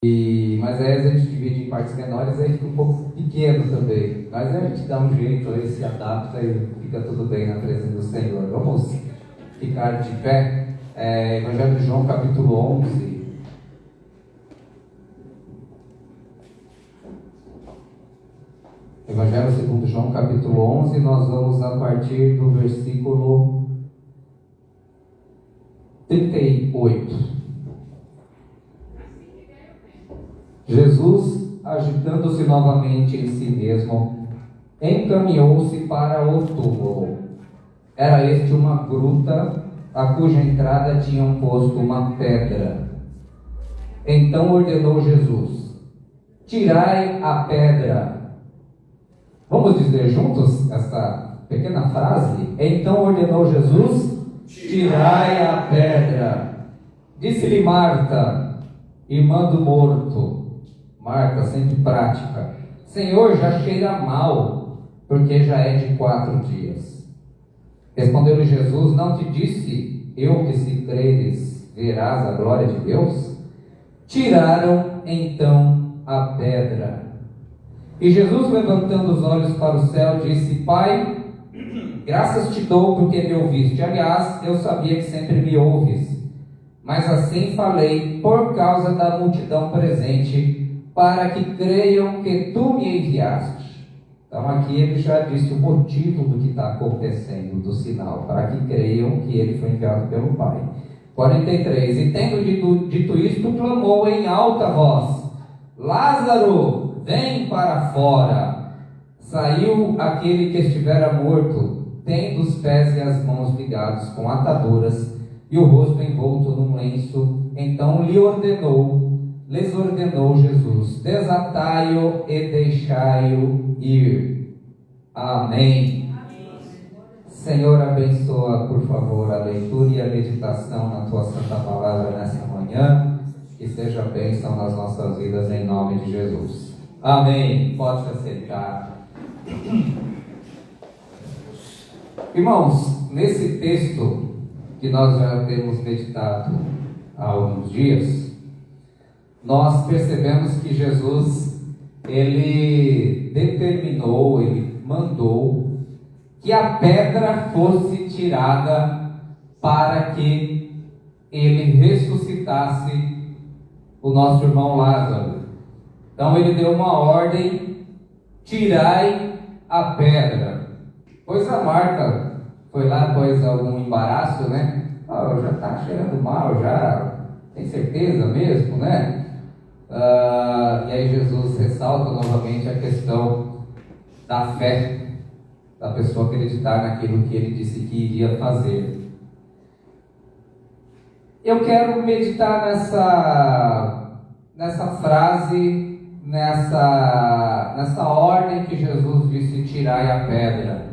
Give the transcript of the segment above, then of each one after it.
Mas aí a gente divide em partes menores, aí fica um pouco pequeno também. Mas aí a gente dá um jeito, aí se adapta e fica tudo bem na presença do Senhor. Vamos ficar de pé. Evangelho de João, capítulo 11. Evangelho segundo João, capítulo 11, nós vamos a partir do versículo 38. Jesus, agitando-se novamente em si mesmo, encaminhou-se para o túmulo. Era este uma gruta, a cuja entrada tinham posto uma pedra. Então ordenou Jesus: tirai a pedra. Vamos dizer juntos essa pequena frase? Então ordenou Jesus: tirai a pedra. Disse-lhe Marta, irmã do morto. Marta, sempre prática: Senhor, já cheira mal, porque já é de 4 dias. Respondeu-lhe Jesus: não te disse eu que, se creres, verás a glória de Deus? Tiraram então a pedra. E Jesus, levantando os olhos para o céu, disse: Pai, graças te dou porque me ouviste. Aliás, eu sabia que sempre me ouves, mas assim falei por causa da multidão presente, para que creiam que tu me enviaste. Então aqui ele já disse o motivo do que está acontecendo, do sinal, para que creiam que ele foi enviado pelo Pai. 43. E tendo dito isto, clamou em alta voz: Lázaro, vem para fora. Saiu aquele que estivera morto, tendo os pés e as mãos ligados com ataduras e o rosto envolto num lenço. Então lhes ordenou Jesus: desatai-o e deixai-o ir. Amém. Senhor, abençoa, por favor, a leitura e a meditação na Tua Santa Palavra nessa manhã, que seja bênção nas nossas vidas, em nome de Jesus. Amém. Pode se assentar. Irmãos, nesse texto que nós já temos meditado há alguns dias, nós percebemos que Jesus, ele determinou, ele mandou que a pedra fosse tirada para que ele ressuscitasse o nosso irmão Lázaro. Então ele deu uma ordem: tirai a pedra. Pois a Marta foi lá, pois algum embaraço, né? Já está cheirando mal, já tem certeza mesmo, né? E aí Jesus ressalta novamente a questão da fé, da pessoa acreditar naquilo que ele disse que iria fazer. Eu quero meditar nessa frase, nessa ordem que Jesus disse: tirai a pedra.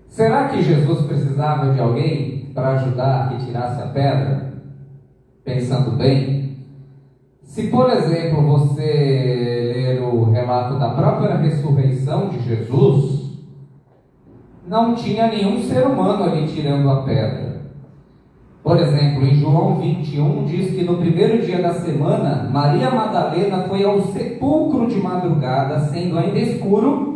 Será que Jesus precisava de alguém para ajudar a que tirasse a pedra? Pensando bem, se por exemplo você ler o relato da própria ressurreição de Jesus, não tinha nenhum ser humano ali tirando a pedra. Por exemplo, em João 21 diz que no primeiro dia da semana, Maria Madalena foi ao sepulcro de madrugada, sendo ainda escuro,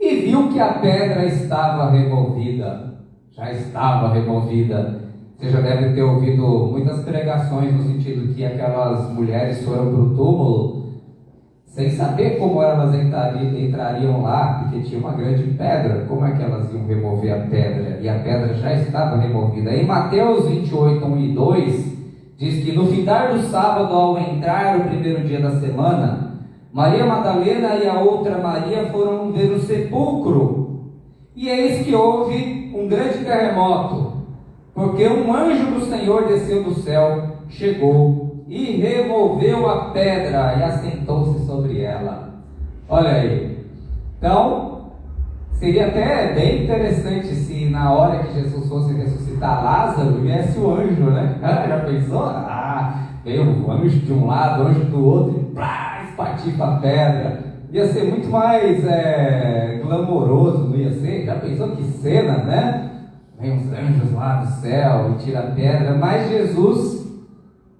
e viu que a pedra estava removida. Já estava removida. Você já deve ter ouvido muitas pregações no sentido que aquelas mulheres foram para o túmulo sem saber como elas entrariam lá, porque tinha uma grande pedra. Como é que elas iam remover a pedra? E a pedra já estava removida. Em Mateus 28, 1 e 2, diz que no findar do sábado, ao entrar o primeiro dia da semana, Maria Madalena e a outra Maria foram ver o sepulcro. E eis que houve um grande terremoto, porque um anjo do Senhor desceu do céu, chegou e removeu a pedra e assentou-se sobre ela. Olha aí. Então, seria até bem interessante se na hora que Jesus fosse ressuscitar Lázaro, viesse o anjo, né? Já pensou? Veio o anjo de um lado, o anjo do outro, e espatifa a pedra. Ia ser muito mais glamouroso, não ia ser? Já pensou que cena, né? Vem os anjos lá do céu e tira a pedra. Mas Jesus,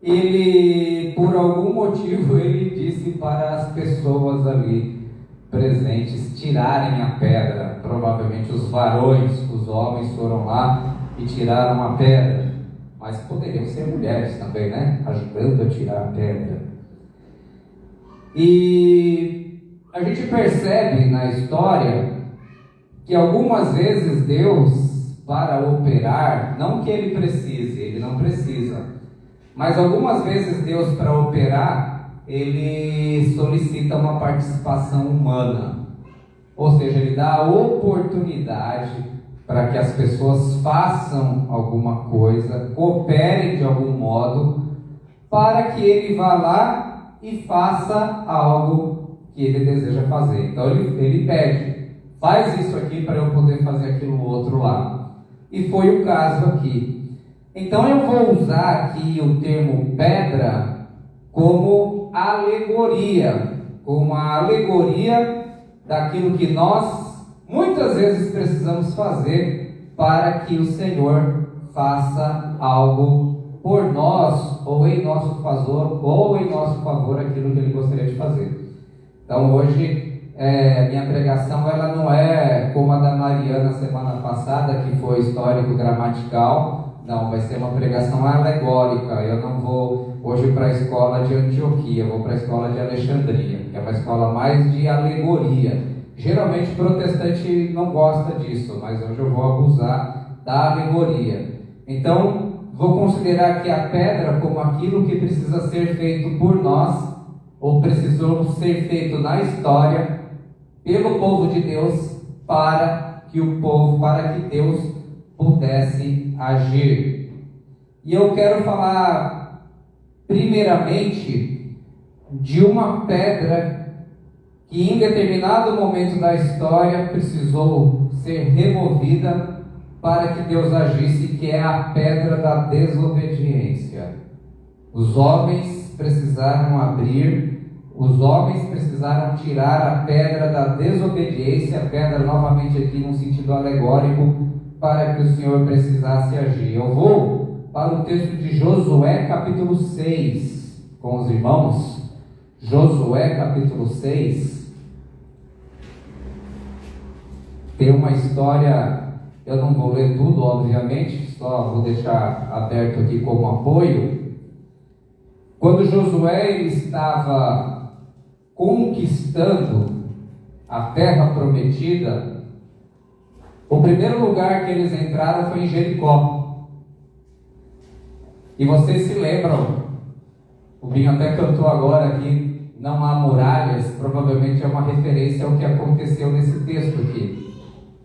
ele, por algum motivo, ele disse para as pessoas ali presentes tirarem a pedra. Provavelmente os varões, os homens foram lá e tiraram a pedra, mas poderiam ser mulheres também, né? Ajudando a tirar a pedra. E a gente percebe na história que algumas vezes Deus, para operar, não que ele precise, ele não precisa, mas algumas vezes Deus, para operar, ele solicita uma participação humana. Ou seja, ele dá a oportunidade para que as pessoas façam alguma coisa, cooperem de algum modo, para que ele vá lá e faça algo que ele deseja fazer. Então ele pede, faz isso aqui para eu poder fazer aquilo outro lá. E foi o caso aqui. Então eu vou usar aqui o termo pedra como alegoria, como a alegoria daquilo que nós muitas vezes precisamos fazer para que o Senhor faça algo por nós, ou em nosso favor, aquilo que Ele gostaria de fazer. Então hoje, minha pregação ela não é como a da Mariana semana passada, que foi histórico-gramatical. Não, vai ser uma pregação alegórica. Eu não vou hoje para a escola de Antioquia, eu vou para a escola de Alexandria, que é uma escola mais de alegoria. Geralmente protestante não gosta disso, mas hoje eu vou abusar da alegoria. Então, vou considerar que a pedra como aquilo que precisa ser feito por nós, ou precisou ser feito na história, pelo povo de Deus, para que Deus pudesse agir. E eu quero falar, primeiramente, de uma pedra que em determinado momento da história precisou ser removida para que Deus agisse, que é a pedra da desobediência. Os homens precisaram tirar a pedra da desobediência, a pedra novamente aqui num sentido alegórico, para que o Senhor precisasse agir. Eu vou para o texto de Josué capítulo 6 com os irmãos. Josué capítulo 6 tem uma história, eu não vou ler tudo obviamente, só vou deixar aberto aqui como apoio. Quando Josué ele estava conquistando a terra prometida, o primeiro lugar que eles entraram foi em Jericó. E vocês se lembram, o Binho até cantou agora aqui, não há muralhas, provavelmente é uma referência ao que aconteceu nesse texto aqui,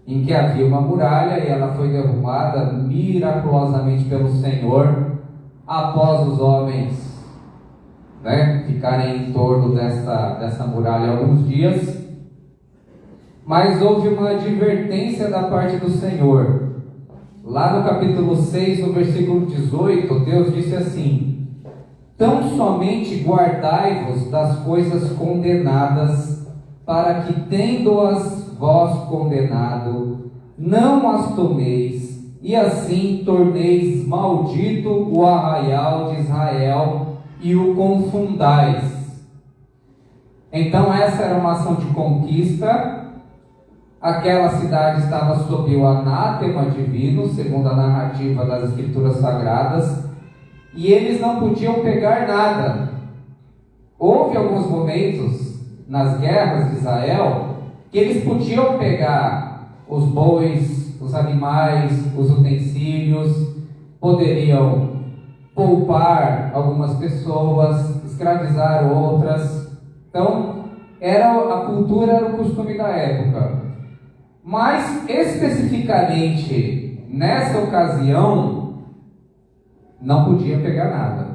em que havia uma muralha e ela foi derrubada miraculosamente pelo Senhor, após os homens ficarem em torno dessa muralha alguns dias. Mas houve uma advertência da parte do Senhor. Lá no capítulo 6, no versículo 18, Deus disse assim: tão somente guardai-vos das coisas condenadas, para que, tendo-as vós condenado, não as tomeis, e assim torneis maldito o arraial de Israel, e o confundais. Então essa era uma ação de conquista. Aquela cidade estava sob o anátema divino, segundo a narrativa das Escrituras Sagradas, e eles não podiam pegar nada. Houve alguns momentos nas guerras de Israel que eles podiam pegar os bois, os animais, os utensílios, poderiam poupar algumas pessoas, escravizar outras. Então, a cultura, era o costume da época. Mas, especificamente, nessa ocasião, não podia pegar nada.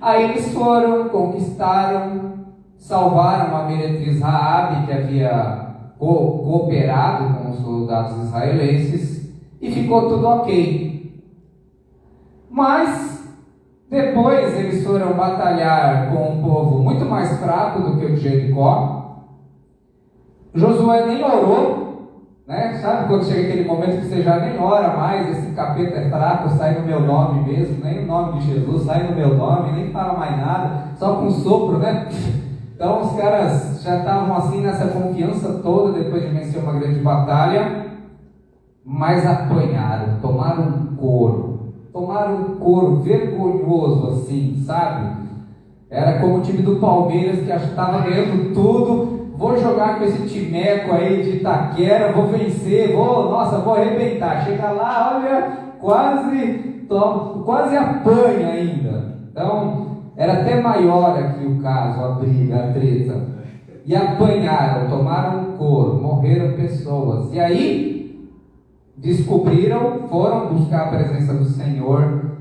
Aí eles foram, conquistaram, salvaram a meretriz Raabe, que havia cooperado com os soldados israelenses, e ficou tudo ok. Mas depois eles foram batalhar com um povo muito mais fraco do que o de Jericó. Josué nem orou, né? Sabe quando chega aquele momento que você já nem ora mais, esse capeta é fraco, sai no meu nome mesmo, nem o nome de Jesus sai no meu nome, nem fala mais nada, só com sopro, né? Então os caras já estavam assim nessa confiança toda depois de vencer uma grande batalha, mas apanharam, tomaram um couro vergonhoso assim, sabe? Era como o time do Palmeiras que estava ganhando tudo. Vou jogar com esse timeco aí de Itaquera, vou vencer, vou arrebentar. Chega lá, olha, quase apanha ainda. Então, era até maior aqui o caso, a briga, a treta. E apanharam, tomaram um couro, morreram pessoas. E aí, descobriram, foram buscar a presença do Senhor.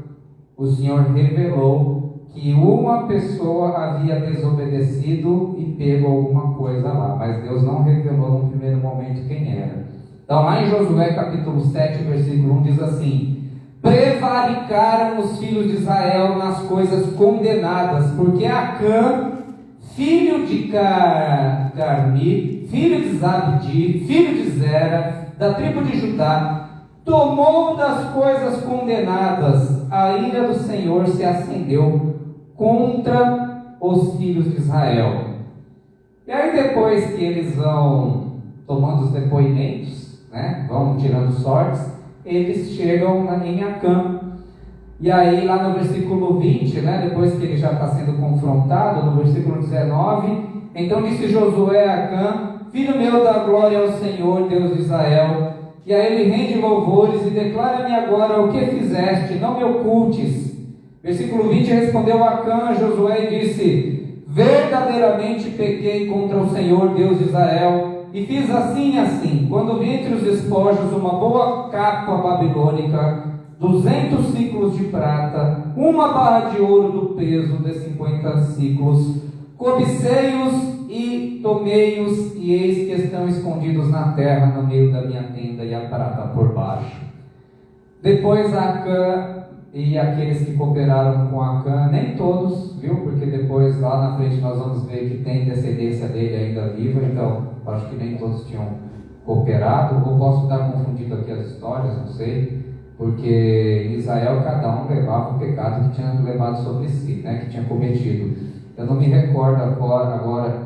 O Senhor revelou que uma pessoa havia desobedecido e pego alguma coisa lá, mas Deus não revelou no primeiro momento quem era. Então lá em Josué capítulo 7, versículo 1 diz assim: prevaricaram os filhos de Israel nas coisas condenadas, porque Acã, filho de Carmi, filho de Zabdi, filho de Zera, da tribo de Judá, tomou das coisas condenadas. A ira do Senhor se acendeu contra os filhos de Israel. E aí depois que eles vão tomando os depoimentos, né, vão tirando sortes, eles chegam em Acã. E aí lá no versículo 20, né, depois que ele já está sendo confrontado, no versículo 19, então disse Josué a Acã: filho meu, dá glória ao Senhor, Deus de Israel. E aí ele rende louvores e declara-me agora o que fizeste, não me ocultes. Versículo 20, respondeu Acã a Josué e disse: verdadeiramente pequei contra o Senhor, Deus de Israel, e fiz assim e assim. Quando vi entre os despojos uma boa capa babilônica, 200 ciclos de prata, uma barra de ouro do peso de 50 ciclos, cobicei-os e tomei-os, e eis que estão escondidos na terra, no meio da minha tenda, e a prata por baixo. Depois Acã e aqueles que cooperaram com Acã, nem todos, viu? Porque depois lá na frente nós vamos ver que tem descendência dele ainda viva, então acho que nem todos tinham cooperado, ou posso estar confundindo aqui as histórias, não sei, porque em Israel cada um levava o pecado que tinha levado sobre si, né? Que tinha cometido. Eu não me recordo agora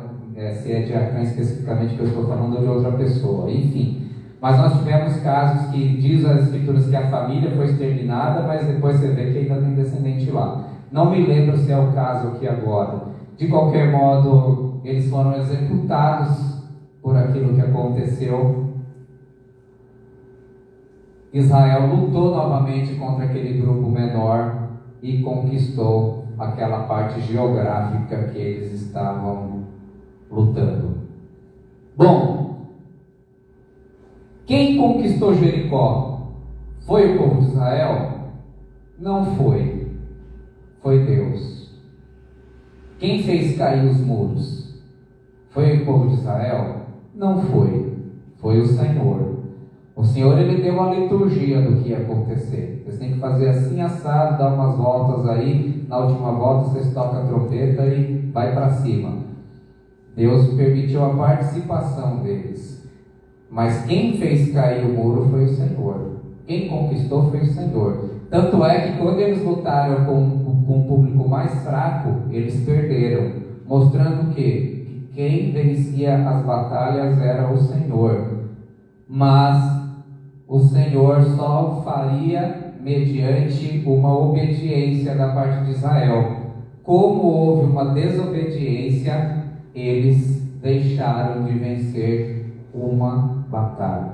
se é de Acã especificamente que eu estou falando ou de outra pessoa, enfim. Mas nós tivemos casos que diz as escrituras que a família foi exterminada, mas depois você vê que ainda tem descendente lá. Não me lembro se é o caso aqui agora. De qualquer modo, eles foram executados por aquilo que aconteceu. Israel lutou novamente contra aquele grupo menor e conquistou aquela parte geográfica que eles estavam lutando. Bom, quem conquistou Jericó? Foi o povo de Israel? Não foi. Foi Deus. Quem fez cair os muros? Foi o povo de Israel? Não foi. Foi o Senhor. O Senhor, Ele deu a liturgia do que ia acontecer. Vocês têm que fazer assim, assado, dar umas voltas aí. Na última volta vocês tocam a trompeta e vai para cima. Deus permitiu a participação deles. Mas quem fez cair o muro foi o Senhor. Quem conquistou foi o Senhor. Tanto é que quando eles lutaram com um público mais fraco, eles perderam, mostrando que quem vencia as batalhas era o Senhor. Mas o Senhor só o faria mediante uma obediência da parte de Israel. Como houve uma desobediência, eles deixaram de vencer uma batalha.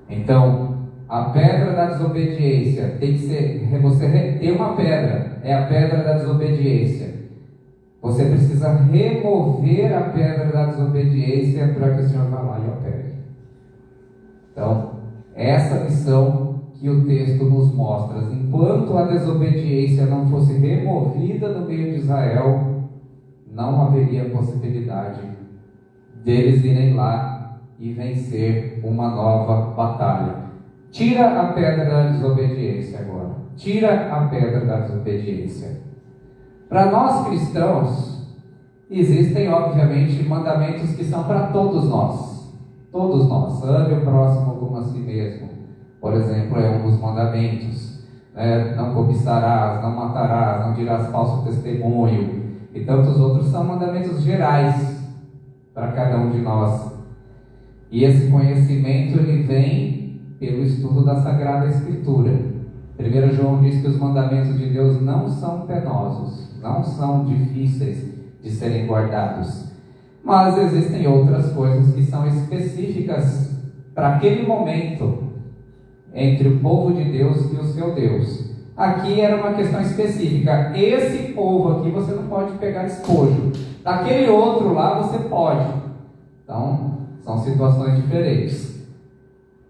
Então, a pedra da desobediência tem que ser, você tem uma pedra, é a pedra da desobediência. Você precisa remover a pedra da desobediência para que o Senhor vá lá e a pegue. Então, essa missão que o texto nos mostra. Enquanto a desobediência não fosse removida do meio de Israel, não haveria possibilidade deles irem lá e vencer uma nova batalha. Tira a pedra da desobediência agora. Tira a pedra da desobediência. Para nós cristãos, existem obviamente mandamentos que são para todos nós. Todos nós. Ame o próximo como a si mesmo. Por exemplo, é um dos mandamentos. Não cobiçarás, não matarás, não dirás falso testemunho. E tantos outros são mandamentos gerais para cada um de nós. E esse conhecimento ele vem pelo estudo da Sagrada Escritura. 1 João diz que os mandamentos de Deus não são penosos, não são difíceis de serem guardados. Mas existem outras coisas que são específicas para aquele momento entre o povo de Deus e o seu Deus. Aqui era uma questão específica. Esse povo aqui você não pode pegar despojo. Daquele outro lá você pode. Então, são situações diferentes.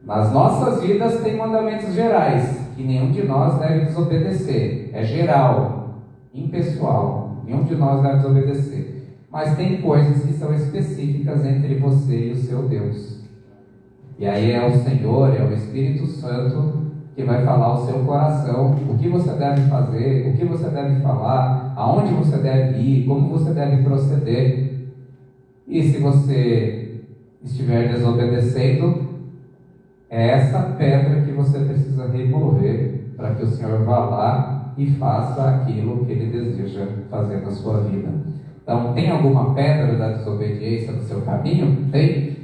Nas nossas vidas tem mandamentos gerais que nenhum de nós deve desobedecer. É geral, impessoal. Nenhum de nós deve desobedecer. Mas tem coisas que são específicas entre você e o seu Deus. E aí é o Senhor, é o Espírito Santo que vai falar ao seu coração o que você deve fazer, o que você deve falar, aonde você deve ir, como você deve proceder. E se você estiver desobedecendo, é essa pedra que você precisa remover para que o Senhor vá lá e faça aquilo que Ele deseja fazer na sua vida. Então, tem alguma pedra da desobediência no seu caminho? Tem?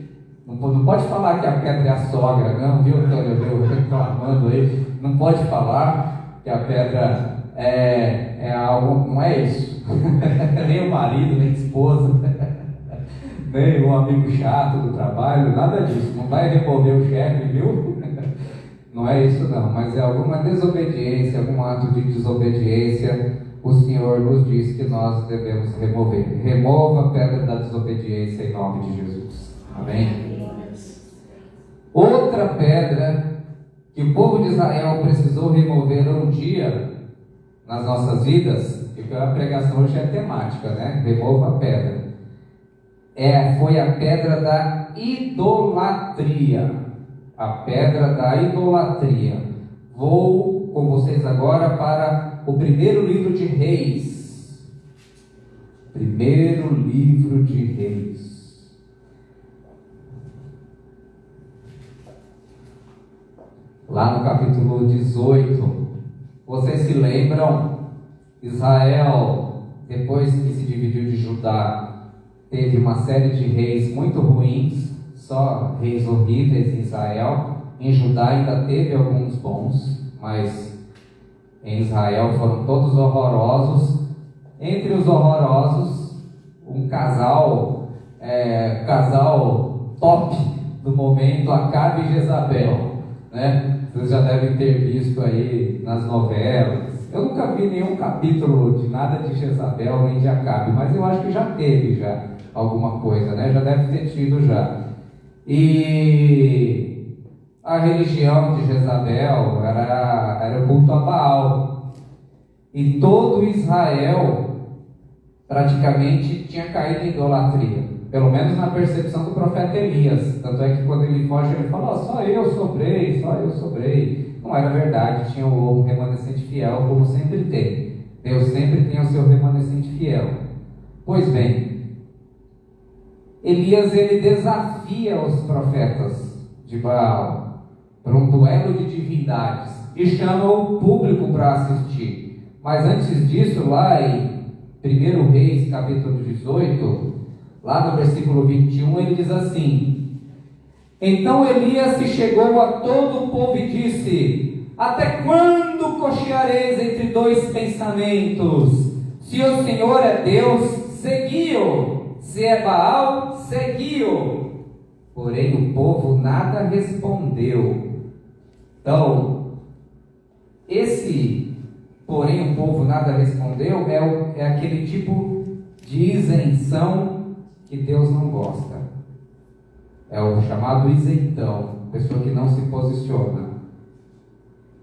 Não pode falar que a pedra é a sogra, não, viu, Antônio? Eu reclamando aí. Não pode falar que a pedra é algo, não é isso. Nem o marido, nem a esposa, nem o amigo chato do trabalho, nada disso. Não vai remover o chefe, viu? Não é isso não, mas é alguma desobediência, algum ato de desobediência. O Senhor nos diz que nós devemos remover. Remova a pedra da desobediência em nome de Jesus. Amém? Outra pedra que o povo de Israel precisou remover um dia nas nossas vidas, e a pregação hoje é temática, né? Remova a pedra. Foi a pedra da idolatria. A pedra da idolatria. Vou com vocês agora para o primeiro livro de Reis. Primeiro livro de Reis. Lá no capítulo 18, vocês se lembram? Israel, depois que se dividiu de Judá, teve uma série de reis muito ruins, só reis horríveis em Israel. Em Judá ainda teve alguns bons, mas em Israel foram todos horrorosos. Entre os horrorosos, um casal top do momento, Acabe e Jezabel, né? Vocês já devem ter visto aí nas novelas. Eu nunca vi nenhum capítulo de nada de Jezabel nem de Acabe, mas eu acho que já teve já alguma coisa, né? Já deve ter tido já. E a religião de Jezabel era o culto a Baal. E todo Israel praticamente tinha caído em idolatria. Pelo menos na percepção do profeta Elias. Tanto é que quando ele foge, ele fala: só eu sobrei. Não era verdade, tinha um remanescente fiel, como sempre tem. Deus sempre tem o seu remanescente fiel. Pois bem, Elias ele desafia os profetas de Baal para um duelo de divindades e chama o público para assistir. Mas antes disso, lá em 1 Reis, capítulo 18, lá no versículo 21, ele diz assim: então Elias se chegou a todo o povo e disse: até quando cocheareis entre dois pensamentos? Se o Senhor é Deus, segui-o; se é Baal, segui-o. Porém o povo nada respondeu. Então, porém o povo nada respondeu, é aquele tipo de isenção que Deus não gosta. É o chamado isentão, pessoa que não se posiciona.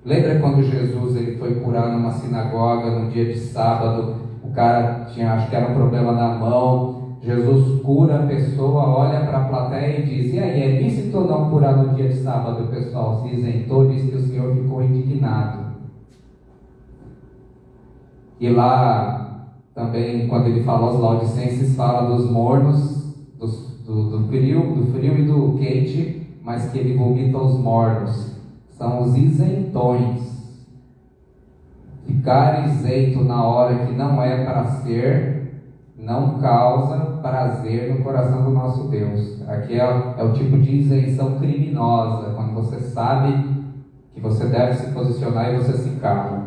Lembra quando Jesus ele foi curar numa sinagoga no dia de sábado? O cara tinha, acho que era um problema na mão. Jesus cura a pessoa, olha para a plateia e diz: e aí, é lícito ou não curar no dia de sábado? O pessoal se isentou, diz que o Senhor ficou indignado. E lá também, quando ele fala aos Laodicenses, fala dos mornos, dos do frio e do quente, mas que ele vomita os mornos. São os isentões. Ficar isento na hora que não é para ser, não causa prazer no coração do nosso Deus. Aqui é o tipo de isenção criminosa, quando você sabe que você deve se posicionar e você se cala.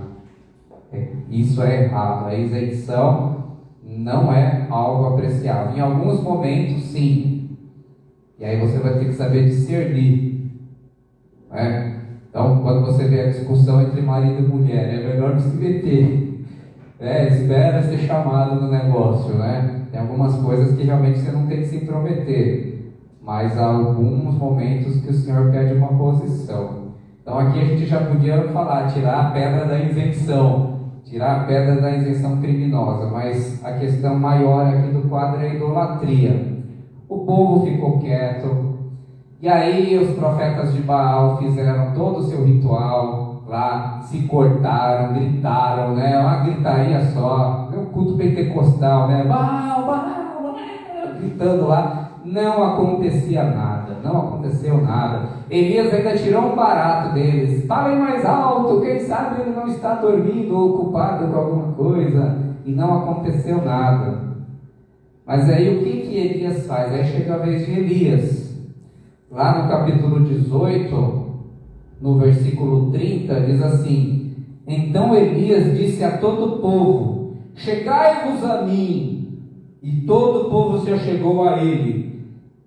Isso é errado. A isenção não é algo apreciável. Em alguns momentos, sim. E aí você vai ter que saber discernir. Né? Então, quando você vê a discussão entre marido e mulher, é melhor não se meter. Espera ser chamado no negócio, né? Tem algumas coisas que realmente você não tem que se intrometer. Mas há alguns momentos que o Senhor pede uma posição. Então aqui a gente já podia falar, tirar a pedra da isenção. Tirar a pedra da isenção criminosa. Mas a questão maior aqui do quadro é a idolatria. O povo ficou quieto. E aí os profetas de Baal fizeram todo o seu ritual lá, se cortaram, gritaram, né? Uma gritaria só, um culto pentecostal, né? Baal, Baal, Baal, gritando lá. Não acontecia nada, não aconteceu nada. Elias ainda tirou um barato deles. Falem mais alto, quem sabe ele não está dormindo ou ocupado com alguma coisa. E não aconteceu nada. Mas aí o que Elias faz? Aí chega a vez de Elias. Lá no capítulo 18, no versículo 30, diz assim: Então Elias disse a todo o povo: Chegai-vos a mim. E todo o povo se achegou a ele.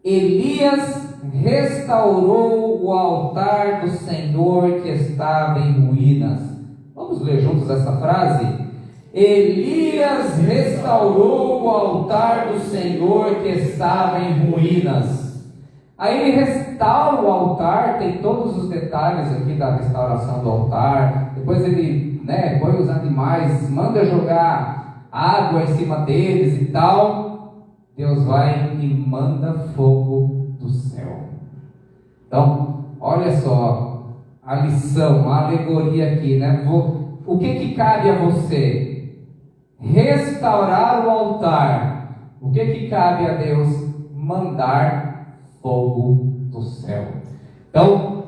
Elias restaurou o altar do Senhor que estava em ruínas. Vamos ler juntos essa frase? Elias restaurou o altar do Senhor que estava em ruínas. Aí ele restaura o altar, tem todos os detalhes aqui da restauração do altar. Depois ele põe os animais, manda jogar água em cima deles e tal. Deus vai e manda fogo do céu. Então, olha só a lição, a alegoria aqui, né? O que cabe a você? Restaurar o altar. O que cabe a Deus? Mandar fogo do céu. Então,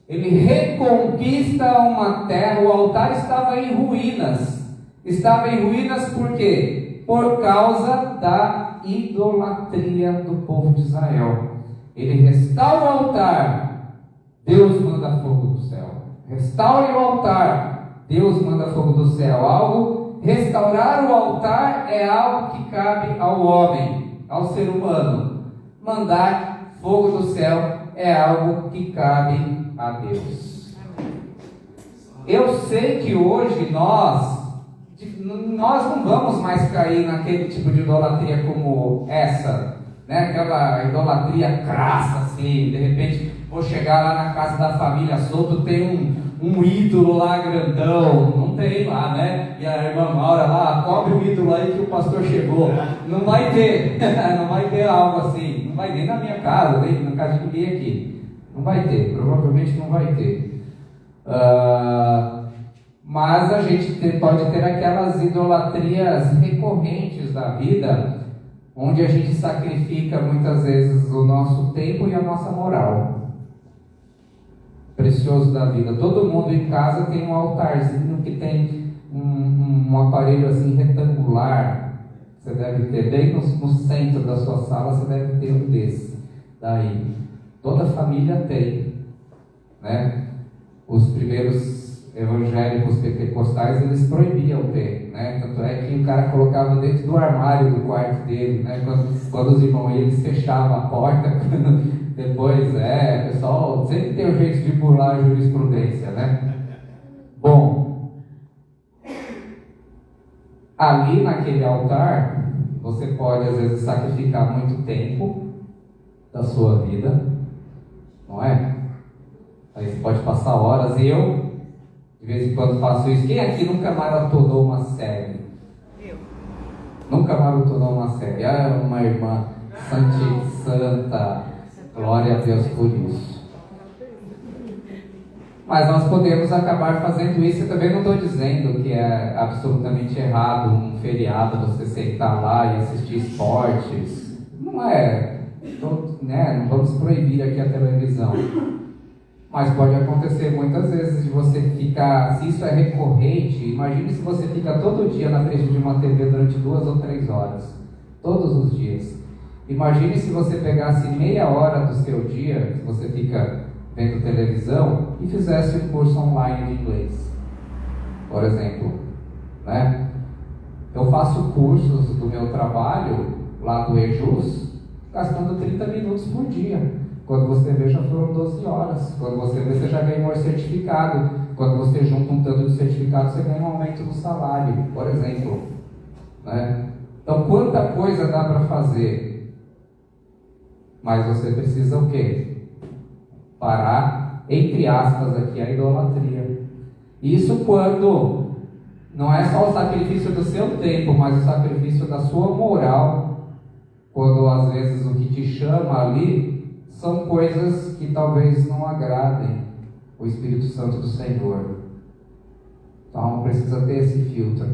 ele reconquista uma terra. O altar estava em ruínas. Estava em ruínas por quê? Por causa da idolatria do povo de Israel. Ele restaura o altar, Deus manda fogo do céu. Restaure o altar, Deus manda fogo do céu. Restaurar o altar é algo que cabe ao homem, ao ser humano. Mandar fogo do céu é algo que cabe a Deus. Eu sei que hoje nós não vamos mais cair naquele tipo de idolatria como essa, né? Aquela idolatria crassa assim, de repente vou chegar lá na casa da família Souto, tem um ídolo lá grandão, não tem lá, né? E a irmã Maura lá, cobre o ídolo aí que o pastor chegou. Não vai ter, não vai ter algo assim, não vai nem na minha casa, nem na casa de ninguém aqui. Não vai ter, provavelmente não vai ter. Mas a gente pode ter aquelas idolatrias recorrentes da vida, onde a gente sacrifica muitas vezes o nosso tempo e a nossa moral. Precioso da vida. Todo mundo em casa tem um altarzinho que tem um aparelho assim retangular. Você deve ter, bem no centro da sua sala, você deve ter um desse. Daí, toda família tem, né? Os primeiros evangélicos pentecostais, eles proibiam ter, né? Tanto é que o cara colocava dentro do armário do quarto dele, né? Quando os irmãos iam, eles fechavam a porta. Depois, o pessoal sempre tem um jeito de burlar a jurisprudência, né? Bom, ali naquele altar, você pode às vezes sacrificar muito tempo da sua vida, não é? Aí você pode passar horas. Eu, de vez em quando, faço isso. Quem aqui nunca maratonou uma série? Eu. Nunca maratonou uma série. Uma irmã santa. Glória a Deus por isso. Mas nós podemos acabar fazendo isso. Eu também não estou dizendo que é absolutamente errado um feriado você sentar lá e assistir esportes. Não é. Não vamos proibir aqui a televisão. Mas pode acontecer muitas vezes de você ficar, se isso é recorrente, imagine se você fica todo dia na frente de uma TV durante 2 ou 3 horas, todos os dias. Imagine se você pegasse meia hora do seu dia, se você fica vendo televisão, e fizesse um curso online de inglês, por exemplo, né? Eu faço cursos do meu trabalho, lá do EJUS, gastando 30 minutos por dia. Quando você vê, já foram 12 horas. Quando você vê, você já ganhou um certificado. Quando você junta um tanto de certificado, você ganha um aumento do salário, por exemplo, né? Então, quanta coisa dá para fazer? Mas você precisa o quê? Parar, entre aspas, aqui, a idolatria. Isso quando não é só o sacrifício do seu tempo, mas o sacrifício da sua moral. Quando às vezes o que te chama ali são coisas que talvez não agradem o Espírito Santo do Senhor. Então precisa ter esse filtro.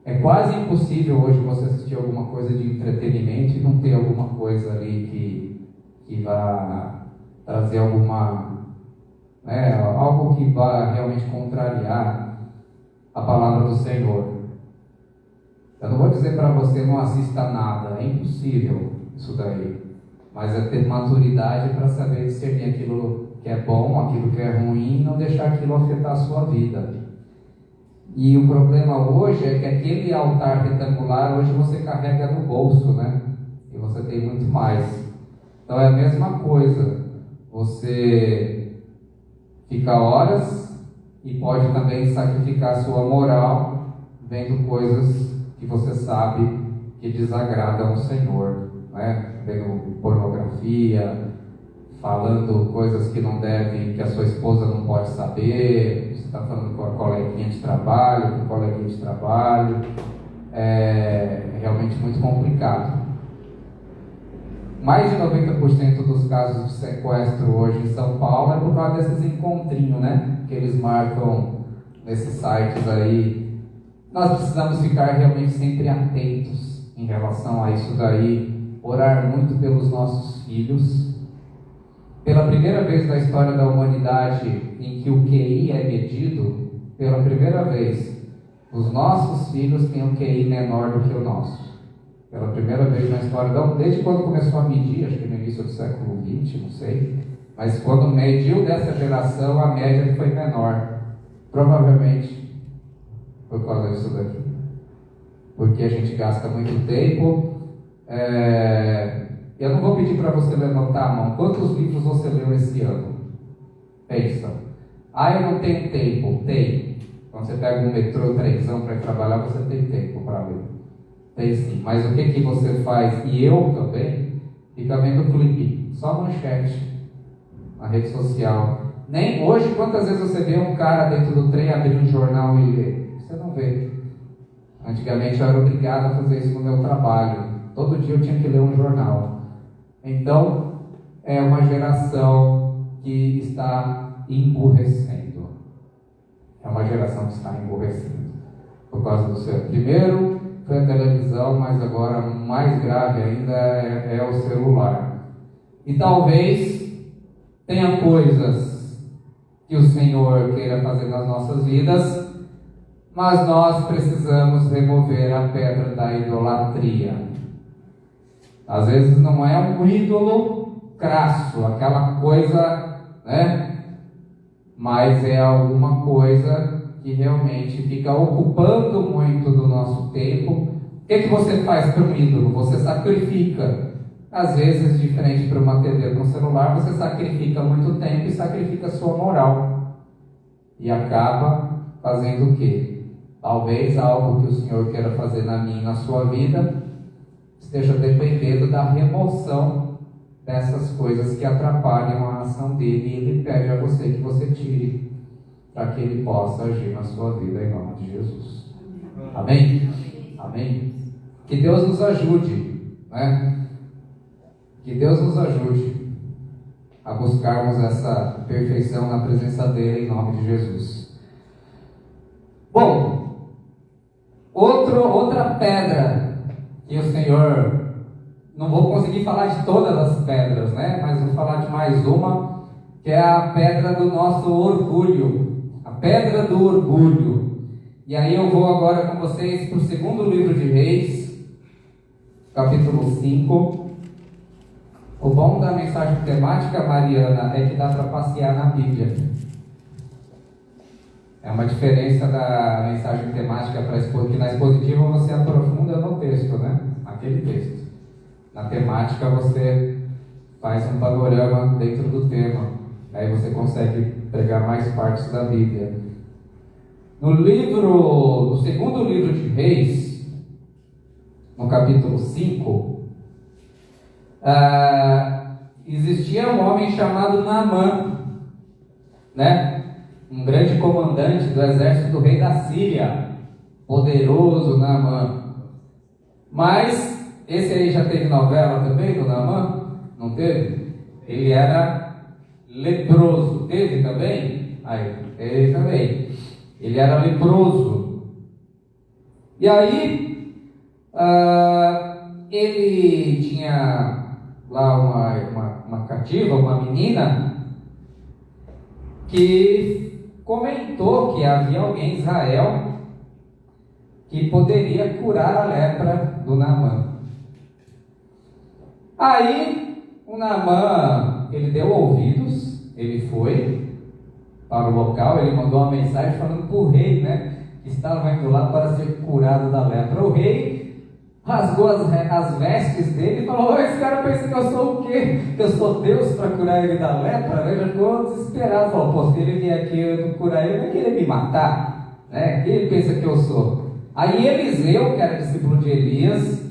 É quase impossível hoje você assistir alguma coisa de entretenimento e não ter alguma coisa ali que vá trazer alguma, algo que vá realmente contrariar a palavra do Senhor. Eu não vou dizer para você não assista nada, é impossível isso daí. Mas é ter maturidade para saber discernir aquilo que é bom, aquilo que é ruim, e não deixar aquilo afetar a sua vida. E o problema hoje é que aquele altar retangular, hoje você carrega no bolso, né? E você tem muito mais. Então é a mesma coisa. Você fica horas e pode também sacrificar a sua moral vendo coisas que você sabe que desagradam o Senhor, né? Vendo pornografia, falando coisas que não deve, que a sua esposa não pode saber, você está falando com a coleguinha de trabalho, com o coleguinha de trabalho, é realmente muito complicado. Mais de 90% dos casos de sequestro hoje em São Paulo é por causa desses encontrinhos, né? Que eles marcam nesses sites aí. Nós precisamos ficar realmente sempre atentos em relação a isso daí. Orar muito pelos nossos filhos. Pela primeira vez na história da humanidade em que o QI é medido, pela primeira vez, os nossos filhos têm um QI menor do que o nosso. Pela primeira vez na história, desde quando começou a medir, acho que no início do século XX, não sei, mas quando mediu dessa geração, a média foi menor. Provavelmente por causa disso daqui. Porque a gente gasta muito tempo. Eu não vou pedir para você levantar a mão. Quantos livros você leu esse ano? Pensa. Eu não tenho tempo. Tem. Quando você pega um metrô, trenzão para ir trabalhar, você tem tempo para ler. Tem sim. Mas o que você faz? E eu também, fica vendo clipe, só manchete na rede social. Nem hoje, quantas vezes você vê um cara dentro do trem abrir um jornal e ler? Você não vê. Antigamente eu era obrigado a fazer isso no meu trabalho. Todo dia eu tinha que ler um jornal. Então, é uma geração que está emburrecendo. É uma geração que está emburrecendo. Por causa do seu. Primeiro foi a televisão, mas agora mais grave ainda é o celular. E talvez tenha coisas que o Senhor queira fazer nas nossas vidas, mas nós precisamos remover a pedra da idolatria. Às vezes não é um ídolo crasso, aquela coisa, né? Mas é alguma coisa que realmente fica ocupando muito do nosso tempo. O que você faz para um ídolo? Você sacrifica. Às vezes, diferente para uma TV, para um celular, você sacrifica muito tempo e sacrifica a sua moral. E acaba fazendo o quê? Talvez algo que o Senhor queira fazer na minha e na sua vida esteja dependendo da remoção dessas coisas que atrapalham a ação dele, e ele pede a você que você tire, para que ele possa agir na sua vida, em nome de Jesus. Amém? Amém? Que Deus nos ajude, né? Que Deus nos ajude a buscarmos essa perfeição na presença dele, em nome de Jesus. Bom, outra pedra que o Senhor não vou conseguir falar de todas as pedras, né? Mas vou falar de mais uma, que é a pedra do nosso orgulho, a pedra do orgulho. E aí eu vou agora com vocês para o segundo livro de Reis, capítulo 5. O bom da mensagem temática, Mariana, é que dá para passear na Bíblia. É uma diferença da mensagem temática para que na expositiva você aprofunda no texto, né? Aquele texto. Na temática você faz um panorama dentro do tema. Aí você consegue pegar mais partes da Bíblia. No segundo livro de Reis, no capítulo 5, existia um homem chamado Naamã, né? Um grande comandante do exército do rei da Síria, poderoso Naamã. Mas esse aí já teve novela também do Naamã? Não teve? Ele era leproso. Teve também? Aí, teve também. Ele era leproso. E aí, ele tinha lá uma cativa, uma menina, que comentou que havia alguém em Israel que poderia curar a lepra do Naamã. Aí, o Naamã, ele deu ouvidos, ele foi para o local, ele mandou uma mensagem falando para o rei, né, que estava indo lá para ser curado da lepra. O rei rasgou as vestes dele e falou: esse cara pensa que eu sou o quê? Que eu sou Deus para curar ele da lepra? Ele já ficou desesperado, falou: pô, se ele vier aqui eu não curar ele, vai querer me matar, né? Quem ele pensa que eu sou? Aí Eliseu, que era discípulo de Elias,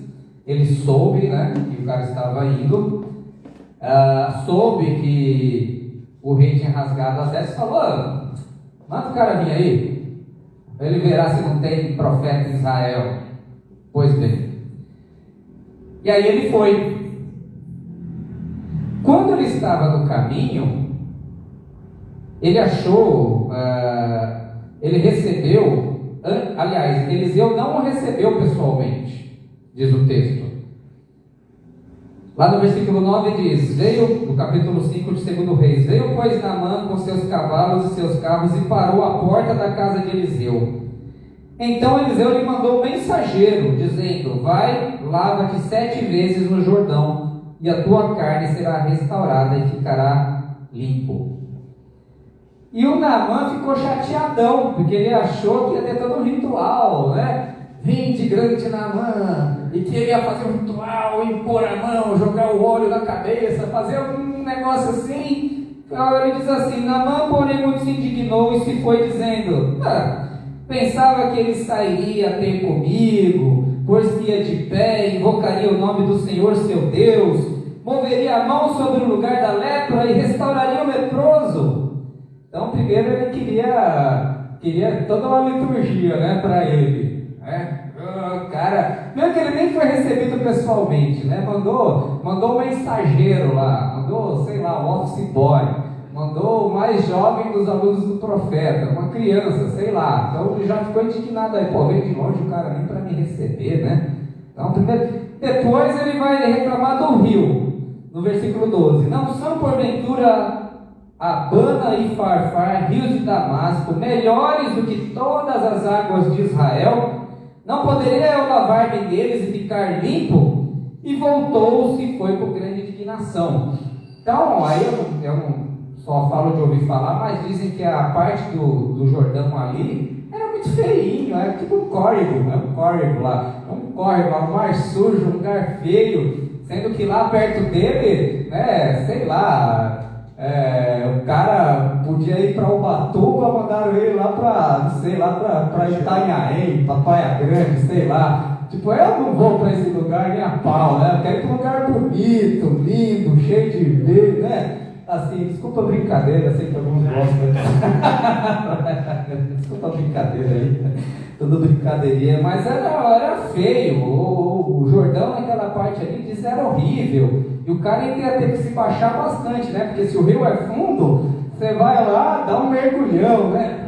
ele soube, né, que o cara estava indo, soube que o rei tinha rasgado as vestes, falou: manda o cara vir aí, ele verá se não tem profeta em Israel. Pois bem, e aí ele foi. Quando ele estava no caminho, ele achou, ele recebeu, aliás, Eliseu não o recebeu pessoalmente, diz o texto. Lá no versículo 9 diz: veio, no capítulo 5 de 2 Reis, veio pois Naamã com seus cavalos e seus carros e parou à porta da casa de Eliseu. Então Eliseu lhe mandou um mensageiro, dizendo: vai, lava-te 7 vezes no Jordão, e a tua carne será restaurada e ficará limpo. E o Naamã ficou chateadão, porque ele achou que ia ter todo um ritual, né? Vinde, grande Naamã, e que ele ia fazer um ritual, impor a mão, jogar o óleo na cabeça, fazer um negócio assim. Então ele diz assim: Naamã, porém, muito se indignou e se foi dizendo: pensava que ele sairia a ter comigo, por-se-ia de pé, invocaria o nome do Senhor seu Deus, moveria a mão sobre o lugar da lepra e restauraria o leproso. Então primeiro ele queria toda uma liturgia, né, para ele, né? O cara, mesmo que ele nem foi recebido pessoalmente, né, mandou um mensageiro lá, mandou, sei lá, um office boy, mandou o mais jovem dos alunos do profeta, uma criança, sei lá. Então ele já ficou indignado aí, pô, veio de longe o cara nem para me receber, né? Então depois ele vai reclamar do rio, no versículo 12: não são porventura Abana e Farfar, rios de Damasco, melhores do que todas as águas de Israel? Não poderia eu lavar-me deles e ficar limpo? E voltou-se e foi com grande indignação. Então, aí eu não só falo de ouvir falar, mas dizem que a parte do Jordão ali era muito feinho, era tipo um córrego lá, um mar sujo, um lugar feio, sendo que lá perto dele, né, sei lá, o cara podia ir para Ubatuba, mandaram ele lá para Itanhaém, para Praia Grande, sei lá. Tipo, eu não vou para esse lugar nem a pau, né? Eu quero ir para um lugar bonito, lindo, cheio de verde, né? Assim, desculpa a brincadeira, sei que alguns gostam. Desculpa a brincadeira aí, tudo brincadeirinha, mas era feio. O Jordão, naquela parte ali, diz era horrível. E o cara ia ter que se baixar bastante, né? Porque se o rio é fundo, você vai lá, dá um mergulhão, né?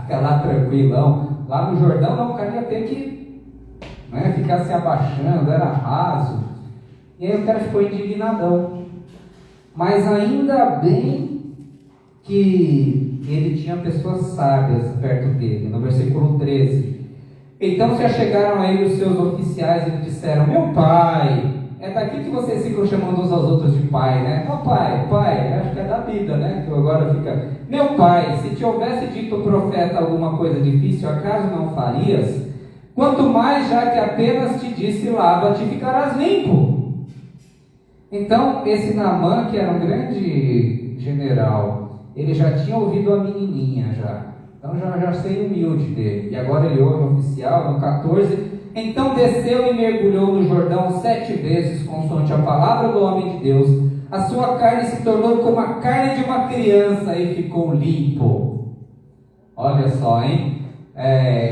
Fica lá tranquilão. Lá no Jordão, não, o cara ia ter que, né, ficar se abaixando, era raso. E aí o cara ficou indignadão. Mas ainda bem que ele tinha pessoas sábias perto dele. No versículo 13. Então se achegaram a ele os seus oficiais e lhe disseram: meu pai, é daqui que vocês ficam chamando uns aos outros de pai, né? Ó pai, acho que é da Bíblia, né? Que agora fica: meu pai, se te houvesse dito o profeta alguma coisa difícil, acaso não farias? Quanto mais, já que apenas te disse: lava-te e ficarás limpo. Então esse Naamã, que era um grande general, ele já tinha ouvido a menininha já. Então já sei humilde dele. E agora ele ouve o oficial, no 14. Então desceu e mergulhou no Jordão 7 vezes, consoante a palavra do homem de Deus. A sua carne se tornou como a carne de uma criança e ficou limpo. Olha só, hein?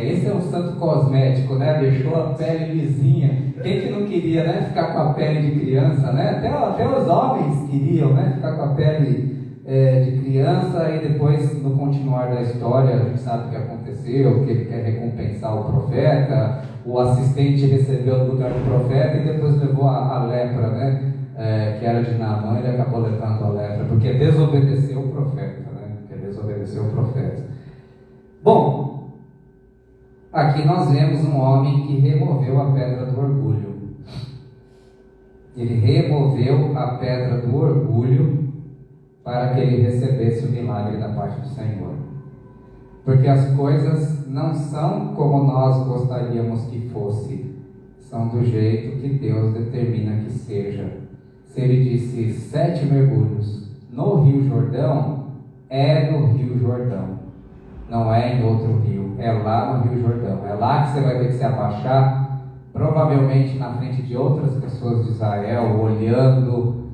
Esse é um santo cosmético, né? Deixou a pele lisinha. Quem que não queria, né? Ficar com a pele de criança, né? Até os homens queriam, né? Ficar com a pele de criança. E depois, no continuar da história, a gente sabe o que aconteceu, que ele quer recompensar o profeta. O assistente recebeu no lugar do profeta e depois levou a lepra, né? Que era de Naamã, ele acabou levando a lepra, porque desobedeceu o profeta, né? Bom, aqui nós vemos um homem que removeu a pedra do orgulho. Ele removeu a pedra do orgulho para que ele recebesse o milagre da parte do Senhor. Porque as coisas não são como nós gostaríamos que fosse, são do jeito que Deus determina que seja. Se ele disse 7 mergulhos no Rio Jordão, é no Rio Jordão, não é em outro rio, é lá no Rio Jordão. É lá que você vai ter que se abaixar, provavelmente na frente de outras pessoas de Israel, olhando,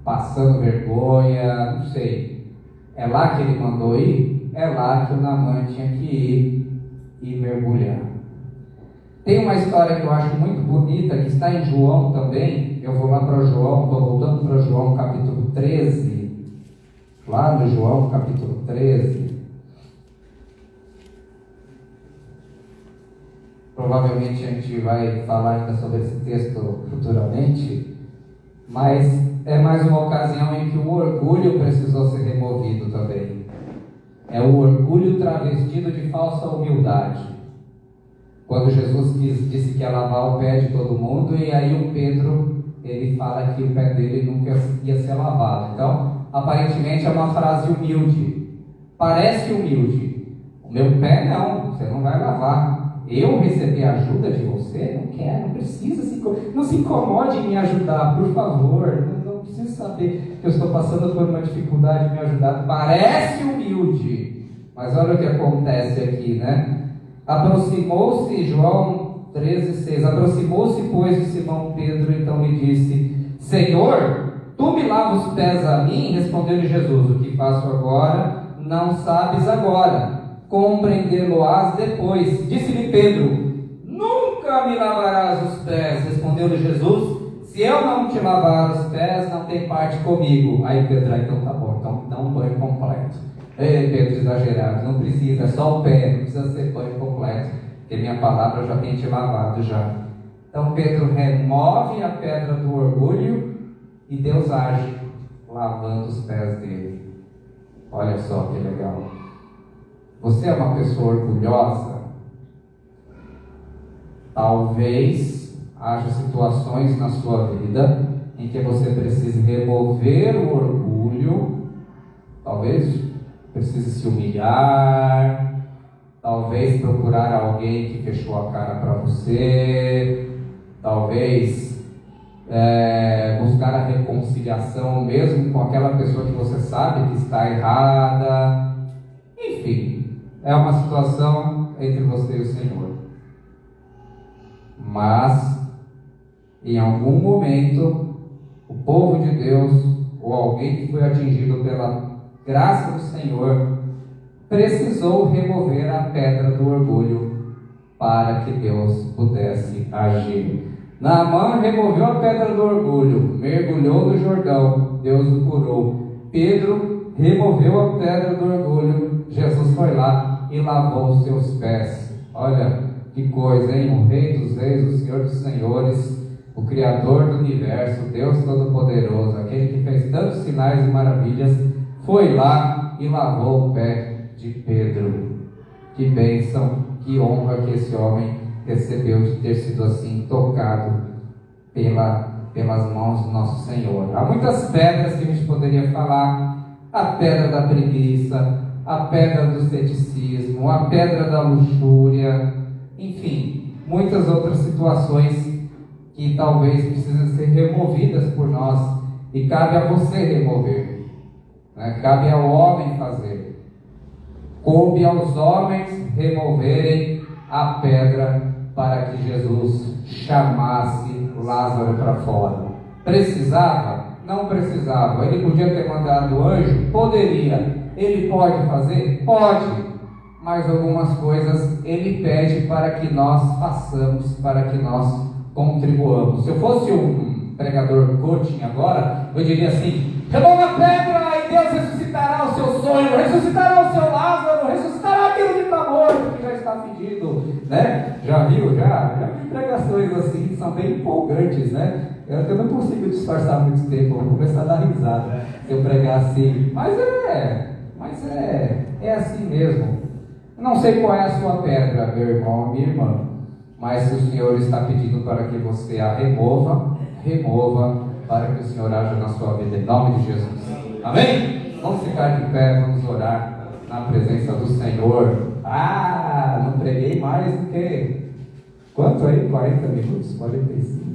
passando vergonha, não sei. É lá que ele mandou ir, é lá que o Naamã tinha que ir e mergulhar. Tem uma história que eu acho muito bonita, que está em João também. Eu vou lá para João, estou voltando para João capítulo 13. Lá no João capítulo 13. Provavelmente a gente vai falar ainda sobre esse texto futuramente, mas é mais uma ocasião em que o orgulho precisou ser removido também. É o orgulho travestido de falsa humildade. Quando Jesus disse que ia lavar o pé de todo mundo, e aí o Pedro, ele fala que o pé dele nunca ia ser lavado. Então, aparentemente é uma frase humilde. Parece humilde. O meu pé não, você não vai lavar. Eu receber ajuda de você? Não quero, não precisa, não se incomode em me ajudar, por favor. Não precisa saber que eu estou passando por uma dificuldade de me ajudar. Parece humilde, mas olha o que acontece aqui, né? Aproximou-se, João 13,6, aproximou-se, pois, de Simão Pedro, então lhe disse: Senhor, tu me lavas os pés a mim? Respondeu-lhe Jesus: o que faço agora, não sabes agora, compreendê-lo-ás depois. Disse-lhe Pedro: nunca me lavarás os pés. Respondeu-lhe Jesus: se eu não te lavar os pés, não tem parte comigo. Aí Pedro: então tá bom, então dá um banho completo. Ei, Pedro exagerado, não precisa, é só o pé, não precisa ser banho completo, porque minha palavra já tem te lavado já. Então Pedro remove a pedra do orgulho e Deus age lavando os pés dele. Olha só que legal. Você é uma pessoa orgulhosa? Talvez haja situações na sua vida em que você precise remover o orgulho. Talvez precise se humilhar, talvez procurar alguém que fechou a cara para você, talvez buscar a reconciliação mesmo com aquela pessoa que você sabe que está errada. Enfim, é uma situação entre você e o Senhor. Mas, em algum momento, o povo de Deus, ou alguém que foi atingido pela graça do Senhor, precisou remover a pedra do orgulho para que Deus pudesse agir. Naamã removeu a pedra do orgulho, mergulhou no Jordão, Deus o curou. Pedro removeu a pedra do orgulho, Jesus foi lá e lavou os seus pés. Olha que coisa, hein? O Rei dos Reis, o Senhor dos Senhores, o Criador do universo, Deus Todo-Poderoso, aquele que fez tantos sinais e maravilhas, foi lá e lavou o pé de Pedro. Que bênção, que honra que esse homem recebeu de ter sido assim tocado pelas mãos do nosso Senhor. Há muitas pedras que a gente poderia falar: a pedra da preguiça, a pedra do ceticismo, a pedra da luxúria, enfim, muitas outras situações que talvez precisem ser removidas por nós, e cabe a você remover, né? Cabe ao homem fazer. Coube aos homens removerem a pedra para que Jesus chamasse Lázaro para fora. Precisava? Não precisava. Ele podia ter mandado o anjo? Poderia. Ele pode fazer? Pode. Mas algumas coisas ele pede para que nós façamos, para que nós contribuamos. Se eu fosse um pregador coaching agora, eu diria assim: remova a pedra e Deus ressuscitará o seu sonho, ressuscitará o seu Lázaro, ressuscitará aquele que está morto, que já está pedido, né? Já viu? Já vi pregações assim que são bem empolgantes, né? Eu não consigo disfarçar muito tempo, eu vou começar a dar risada se eu pregar assim. Mas é assim mesmo. Eu não sei qual é a sua pedra, meu irmão, minha irmã, mas se o Senhor está pedindo para que você a remova, para que o Senhor haja na sua vida, em nome de Jesus. Amém? Vamos ficar de pé, vamos orar na presença do Senhor. Não preguei mais do que... Quanto aí? 40 minutos? 45?